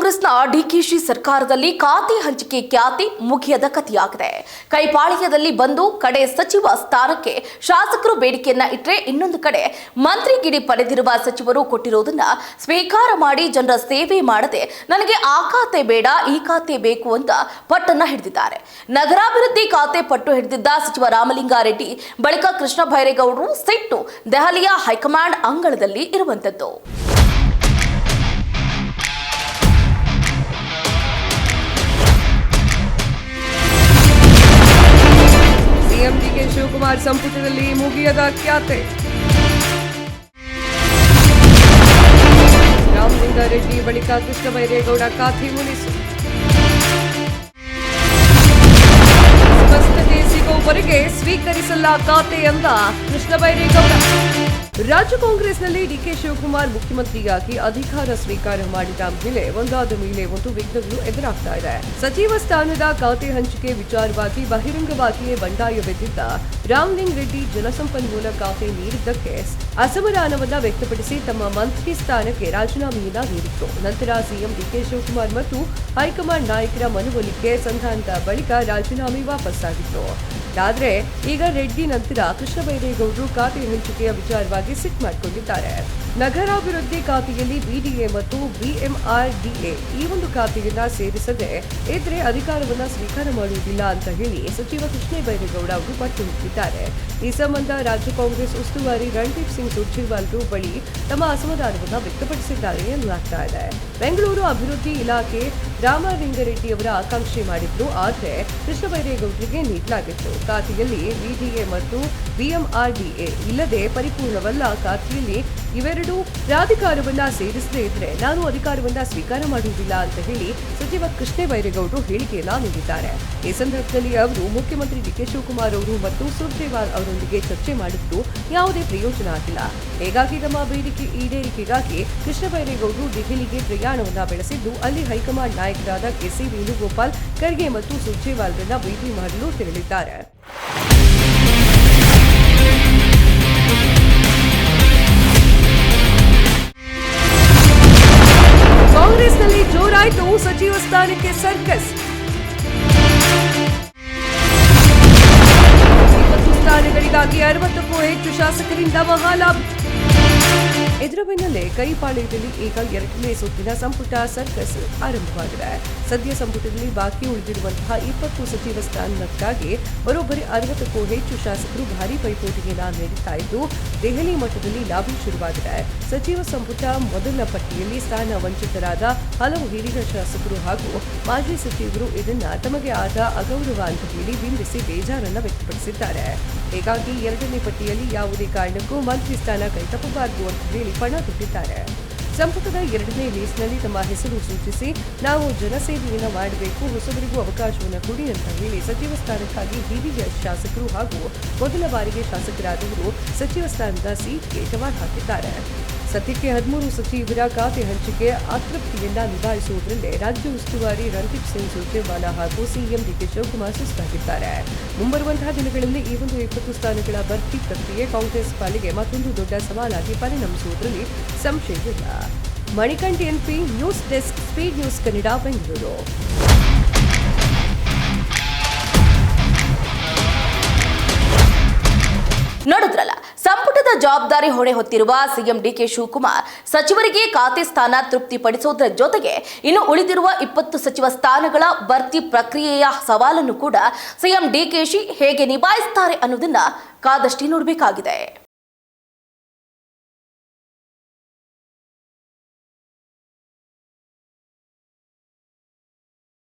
ಕಾಂಗ್ರೆಸ್ನ ಡಿಕೆಶಿ ಸರ್ಕಾರದಲ್ಲಿ ಖಾತೆ ಹಂಚಿಕೆ ಖ್ಯಾತಿ ಮುಗಿಯದ ಕಥೆಯಾಗಿದೆ. ಕೈಪಾಳ್ಯದಲ್ಲಿ ಬಂದು ಕಡೆ ಸಚಿವ ಸ್ಥಾನಕ್ಕೆ ಶಾಸಕರು ಬೇಡಿಕೆಯನ್ನ ಇಟ್ಟರೆ, ಇನ್ನೊಂದು ಕಡೆ ಮಂತ್ರಿಗಿರಿ ಪಡೆದಿರುವ ಸಚಿವರು ಕೊಟ್ಟಿರುವುದನ್ನ ಸ್ವೀಕಾರ ಮಾಡಿ ಜನರ ಸೇವೆ ಮಾಡದೆ ನನಗೆ ಆ ಖಾತೆ ಬೇಡ ಈ ಖಾತೆ ಬೇಕು ಅಂತ ಪಟ್ಟನ್ನ ಹಿಡಿದಿದ್ದಾರೆ. ನಗರಾಭಿವೃದ್ಧಿ ಖಾತೆ ಪಟ್ಟು ಹಿಡಿದಿದ್ದ ಸಚಿವ ರಾಮಲಿಂಗಾರೆಡ್ಡಿ ಬಳಿಕ ಕೃಷ್ಣ ಬೈರೇಗೌಡರು ಸಿಟ್ಟು ದೆಹಲಿಯ ಹೈಕಮಾಂಡ್ ಅಂಗಳದಲ್ಲಿ ಇರುವಂತದ್ದು. ಸಿಎಂ ಡಿಕೆ ಶಿವಕುಮಾರ್ ಸಂಪುಟದಲ್ಲಿ ಮುಗಿಯದ ಖ್ಯಾತೆ. ರಾಮಲಿಂಗಾರೆಡ್ಡಿ ಬಳಿಕ ಕೃಷ್ಣ ಬೈರೇಗೌಡ ಖಾತೆ ಮುನಿಸು. ಸ್ಪಷ್ಟತೆ ಸಿಗುವವರೆಗೆ ಸ್ವೀಕರಿಸಲ್ಲ ಖಾತೆ ಎಂದ ಕೃಷ್ಣ ಬೈರೇಗೌಡ. ರಾಜ್ಯ ಕಾಂಗ್ರೆಸ್ನಲ್ಲಿ ಡಿಕೆ ಶಿವಕುಮಾರ್ ಮುಖ್ಯಮಂತ್ರಿಯಾಗಿ ಅಧಿಕಾರ ಸ್ವೀಕಾರ ಮಾಡಿದ ಮೇಲೆ ಒಂದಾದ ಮೇಲೆ ಒಂದು ವಿಘ್ನಗಳು ಎದುರಾಗ್ತಾ ಇದೆ. ಸಚಿವ ಸ್ಥಾನದ ಖಾತೆ ಹಂಚಿಕೆ ವಿಚಾರವಾಗಿ ಬಹಿರಂಗವಾಗಿಯೇ ಬಂಡಾಯವೆದ್ದಿದ್ದ ರಾಮಲಿಂಗ್ ರೆಡ್ಡಿ ಜಲಸಂಪನ್ಮೂಲ ಖಾತೆ ನೀಡಿದ್ದಕ್ಕೆ ಅಸಮಾಧಾನವನ್ನ ವ್ಯಕ್ತಪಡಿಸಿ ತಮ್ಮ ಮಂತ್ರಿ ಸ್ಥಾನಕ್ಕೆ ರಾಜೀನಾಮೆಯನ್ನ ನೀಡಿತ್ತು. ನಂತರ ಸಿಎಂ ಡಿಕೆ ಶಿವಕುಮಾರ್ ಮತ್ತು ಹೈಕಮಾಂಡ್ ನಾಯಕರ ಮನವೊಲಿಕೆ ಸಂಧಾನದ ಬಳಿಕ ರಾಜೀನಾಮೆ ವಾಪಸ್ಸಾಗಿತ್ತು. ಆದ್ರೆ ಈಗ ರೆಡ್ಡಿ ನಂತರ ಕೃಷ್ಣ ಬೈರೇಗೌಡರು ಖಾತೆ ಹಂಚಿಕೆಯ ವಿಚಾರವಾಗಿ ಸಿಟ್ ಮಾಡಿಕೊಂಡಿದ್ದಾರೆ. ನಗರಾಭಿವೃದ್ಧಿ ಖಾತೆಯಲ್ಲಿ ಬಿಡಿಎ ಮತ್ತು ಬಿಎಂಆರ್ಡಿಎ ಈ ಒಂದು ಖಾತೆಯನ್ನ ಸೇರಿಸದೆ ಇದ್ರೆ ಅಧಿಕಾರವನ್ನ ಸ್ವೀಕಾರ ಮಾಡುವುದಿಲ್ಲ ಅಂತ ಹೇಳಿ ಸಚಿವ ಕೃಷ್ಣ ಬೈರೇಗೌಡ ಅವರು ಪಟ್ಟು ಹಿಡಿದಿದ್ದಾರೆ. ಈ ಸಂಬಂಧ ರಾಜ್ಯ ಕಾಂಗ್ರೆಸ್ ಉಸ್ತುವಾರಿ ರಣದೀಪ್ ಸಿಂಗ್ ಸುರ್ಜೇವಾಲಾ ಬಳಿ ತಮ್ಮ ಅಸಮಾಧಾನವನ್ನ ವ್ಯಕ್ತಪಡಿಸಿದ್ದಾರೆ ಎನ್ನಲಾಗ್ತಾ ಇದೆ. ಬೆಂಗಳೂರು ಅಭಿವೃದ್ಧಿ ಇಲಾಖೆ ರಾಮಲಿಂಗಾರೆಡ್ಡಿ ಅವರ ಆಕಾಂಕ್ಷೆ ಮಾಡಿದ್ರು, ಆದ್ರೆ ಕೃಷ್ಣ ಬೈರೇಗೌಡರಿಗೆ ನೀಡಲಾಗಿತ್ತು. ಖಾತೆಯಲ್ಲಿ ಬಿಡಿಎ ಮತ್ತು ಬಿಎಂಆರ್ಡಿಎ ಇಲ್ಲದೆ ಪರಿಪೂರ್ಣವಲ್ಲ. ಖಾತೆಯಲ್ಲಿ ಇವೆರಡು ಪ್ರಾಧಿಕಾರವನ್ನ ಸೇರಿಸದೇ ಇದ್ರೆ ನಾನು ಅಧಿಕಾರವನ್ನ ಸ್ವೀಕಾರ ಮಾಡುವುದಿಲ್ಲ ಅಂತ ಹೇಳಿ ಸಚಿವ ಕೃಷ್ಣ ಬೈರೇಗೌಡರು ಹೇಳಿಕೆಯನ್ನ ನೀಡಿದ್ದಾರೆ. ಈ ಸಂದರ್ಭದಲ್ಲಿ ಅವರು ಮುಖ್ಯಮಂತ್ರಿ ಡಿಕೆ ಶಿವಕುಮಾರ್ ಅವರು ಮತ್ತು ಸುರ್ಜೇವಾಲಾ ಅವರೊಂದಿಗೆ ಚರ್ಚೆ ಮಾಡಿದ್ದು ಯಾವುದೇ ಪ್ರಯೋಜನ ಆಗಿಲ್ಲ. ಹೀಗಾಗಿ ತಮ್ಮ ಬೇಡಿಕೆ ಈಡೇರಿಕೆಗಾಗಿ ಕೃಷ್ಣ ಬೈರೇಗೌಡರು ದೆಹಲಿಗೆ ಪ್ರಯಾಣವನ್ನ ಬೆಳೆಸಿದ್ದು, ಅಲ್ಲಿ ಹೈಕಮಾಂಡ್ ನಾಯಕರಾದ ಕೆಸಿ ವೇಣುಗೋಪಾಲ್ ಖರ್ಗೆ ಮತ್ತು ಸುರ್ಜೇವಾಲಾರನ್ನ ಭೇಟಿ ಮಾಡಲು ತೆರಳಿದ್ದಾರೆ. ಕಾಂಗ್ರೆಸ್ನಲ್ಲಿ ಜೋರಾಯಿತು ಸಚಿವ ಸ್ಥಾನಕ್ಕೆ ಸರ್ಕಸ್. 20 ಸ್ಥಾನಗಳಿಗಾಗಿ 60ಕ್ಕೂ ಹೆಚ್ಚು ಶಾಸಕರಿಂದ ಮಹಾಲಾಭ. ಇದರ ಬೆನ್ನಲ್ಲೇ ಕೈಪಾಳ್ಯದಲ್ಲಿ ಈಗ 2ನೇ ಸುತ್ತಿನ ಸಂಪುಟ ಸರ್ಕಸ್ ಆರಂಭವಾಗಿದೆ. ಸದ್ಯ ಸಂಪುಟದಲ್ಲಿ ಬಾಕಿ ಉಳಿದಿರುವಂತಹ 20 ಸಚಿವ ಸ್ಥಾನಕ್ಕಾಗಿ ಬರೋಬ್ಬರಿ 60ಕ್ಕೂ ಹೆಚ್ಚು ಶಾಸಕರು ಭಾರೀ ಪೈಪೋಟಿಯನ್ನ ನೀಡುತ್ತಾ ಇದ್ದು, ದೆಹಲಿ ಮಟ್ಟದಲ್ಲಿ ಲಾಬಿ ಶುರುವಾಗಿದೆ. ಸಚಿವ ಸಂಪುಟ ಮೊದಲ ಪಟ್ಟಿಯಲ್ಲಿ ಸ್ಥಾನ ವಂಚಿತರಾದ ಹಲವು ಹಿರಿಯ ಶಾಸಕರು ಹಾಗೂ ಮಾಜಿ ಸಚಿವರು ಇದನ್ನ ತಮಗೆ ಆದ ಅಗೌರವ ಅಂತ ಹೇಳಿ ಬಿಂಬಿಸಿ ಬೇಜಾರನ್ನ ವ್ಯಕ್ತಪಡಿಸಿದ್ದಾರೆ. ಹೀಗಾಗಿ 2ನೇ ಪಟ್ಟಿಯಲ್ಲಿ ಯಾವುದೇ ಕಾರಣಕ್ಕೂ ಮಂತ್ರಿ ಸ್ಥಾನ ಕೈತಪ್ಪಬಾರದು ಅಂತ ಹೇಳಿ ಪಣ ತೊಟ್ಟಿದ್ದಾರೆ. ಸಂಪುಟದ 2ನೇ ಲಿಸ್ಟ್ನಲ್ಲಿ ತಮ್ಮ ಹೆಸರು ಸೂಚಿಸಿ ನಾವು ಜನಸೇವೆಯನ್ನ ಮಾಡಬೇಕು, ಹೊಸಬರಿಗೂ ಅವಕಾಶವನ್ನು ಕೊಡಿ ಅಂತ ಹೇಳಿ ಸಚಿವ ಸ್ಥಾನಕ್ಕಾಗಿ ಹಿರಿಯ ಶಾಸಕರು ಹಾಗೂ ಮೊದಲ ಬಾರಿಗೆ ಶಾಸಕರಾದವರು ಸಚಿವ ಸ್ಥಾನದ ಸೀಟ್ಗೆ ಸವಾಲ್ ಹಾಕಿದ್ದಾರೆ. ಸದ್ಯಕ್ಕೆ 13 ಸಚಿವರ ಖಾತೆ ಹಂಚಿಕೆ ಅತೃಪ್ತಿಯನ್ನ ನಿಭಾಯಿಸುವುದರಲ್ಲೇ ರಾಜ್ಯ ಉಸ್ತುವಾರಿ ರಣದೀಪ್ ಸಿಂಗ್ ಸುರ್ಜೇವಾಲಾ ಹಾಗೂ ಸಿಎಂ ಡಿಕೆ ಶಿವಕುಮಾರ್ ಸುಸ್ತಾಗಿದ್ದಾರೆ. ಮುಂಬರುವಂತಹ ದಿನಗಳಲ್ಲಿ ಈ ಒಂದು 20 ಸ್ಥಾನಗಳ ಭರ್ತಿ ಪ್ರಕ್ರಿಯೆ ಕಾಂಗ್ರೆಸ್ ಪಾಲಿಗೆ ಮತ್ತೊಂದು ದೊಡ್ಡ ಸವಾಲಾಗಿ ಪರಿಣಮಿಸುವುದರಲ್ಲಿ ಸಂಶಯವಿಲ್ಲ. Manikanth NP, news desk, speed news Kannada, Bengaluru. ನೋಡಿದ್ರಲ್ಲ, ಸಂಪುಟದ ಜವಾಬ್ದಾರಿ ಹೊಣೆ ಹೊತ್ತಿರುವ ಸಿಎಂ ಡಿಕೆ ಶಿವಕುಮಾರ್ ಸಚಿವರಿಗೆ ಖಾತೆ ಸ್ಥಾನ ತೃಪ್ತಿಪಡಿಸುವುದರ ಜೊತೆಗೆ ಇನ್ನು ಉಳಿದಿರುವ 20 ಸಚಿವ ಸ್ಥಾನಗಳ ಭರ್ತಿ ಪ್ರಕ್ರಿಯೆಯ ಸವಾಲನ್ನು ಕೂಡ ಸಿಎಂ ಡಿಕೆಶಿ ಹೇಗೆ ನಿಭಾಯಿಸುತ್ತಾರೆ ಅನ್ನೋದನ್ನ ಕಾದಷ್ಟೇ ನೋಡಬೇಕಾಗಿದೆ.